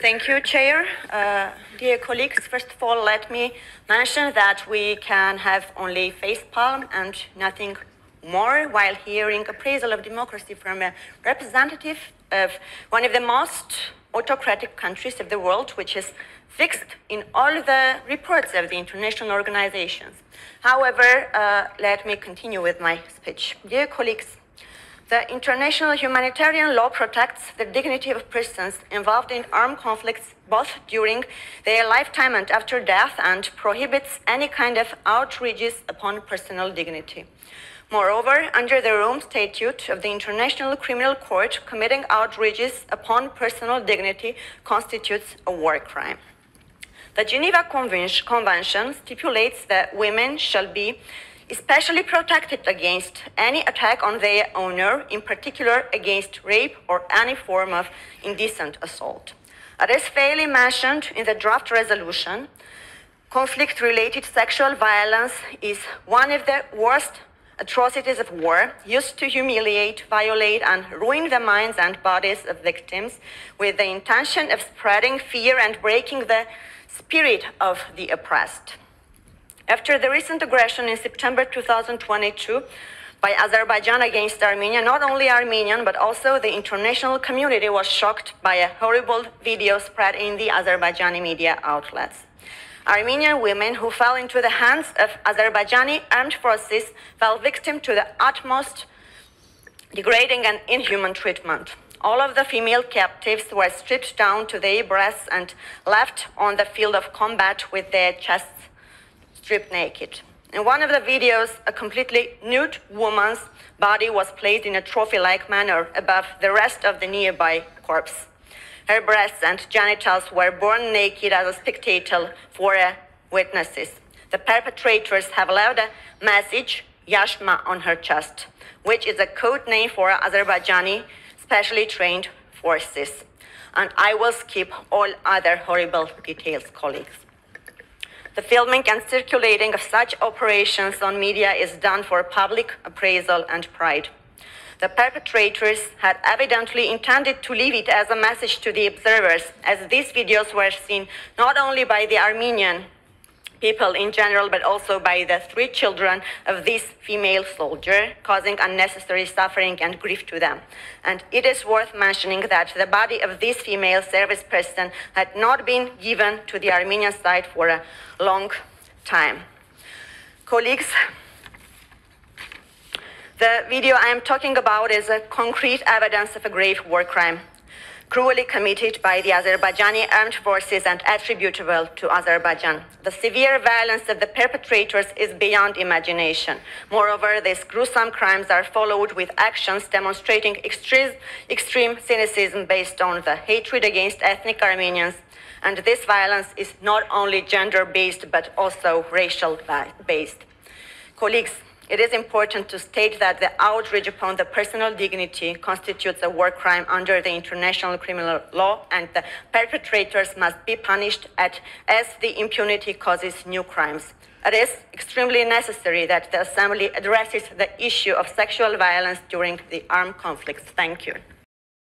Thank you, Chair. Dear colleagues, first of all, let me mention that we can have only facepalm and nothing more while hearing appraisal of democracy from a representative of one of the most autocratic countries of the world, which is fixed in all the reports of the international organizations. However, let me continue with my speech. Dear colleagues, the international humanitarian law protects the dignity of persons involved in armed conflicts both during their lifetime and after death, and prohibits any kind of outrages upon personal dignity. Moreover, under the Rome Statute of the International Criminal Court, committing outrages upon personal dignity constitutes a war crime. The Geneva Convention stipulates that women shall be especially protected against any attack on their owner, in particular against rape or any form of indecent assault. As fairly mentioned in the draft resolution, conflict-related sexual violence is one of the worst atrocities of war, used to humiliate, violate, and ruin the minds and bodies of victims with the intention of spreading fear and breaking the spirit of the oppressed. After the recent aggression in September 2022 by Azerbaijan against Armenia, not only Armenian but also the international community was shocked by a horrible video spread in the Azerbaijani media outlets. Armenian women who fell into the hands of Azerbaijani armed forces fell victim to the utmost degrading and inhuman treatment. All of the female captives were stripped down to their breasts and left on the field of combat with their chests stripped naked. In one of the videos, a completely nude woman's body was placed in a trophy-like manner above the rest of the nearby corpse. Her breasts and genitals were borne naked as a spectator for witnesses. The perpetrators have allowed a message, Yashma, on her chest, which is a code name for Azerbaijani specially trained forces. And I will skip all other horrible details, colleagues. The filming and circulating of such operations on media is done for public appraisal and pride. The perpetrators had evidently intended to leave it as a message to the observers, as these videos were seen not only by the Armenian people in general, but also by the 3 children of this female soldier, causing unnecessary suffering and grief to them. And it is worth mentioning that the body of this female service person had not been given to the Armenian side for a long time. Colleagues, the video I am talking about is a concrete evidence of a grave war crime, cruelly committed by the Azerbaijani armed forces and attributable to Azerbaijan. The severe violence of the perpetrators is beyond imagination. Moreover, these gruesome crimes are followed with actions demonstrating extreme cynicism based on the hatred against ethnic Armenians. And this violence is not only gender-based but also racial-based. Colleagues, it is important to state that the outrage upon the personal dignity constitutes a war crime under the international criminal law, and the perpetrators must be punished as the impunity causes new crimes. It is extremely necessary that the Assembly addresses the issue of sexual violence during the armed conflicts. Thank you.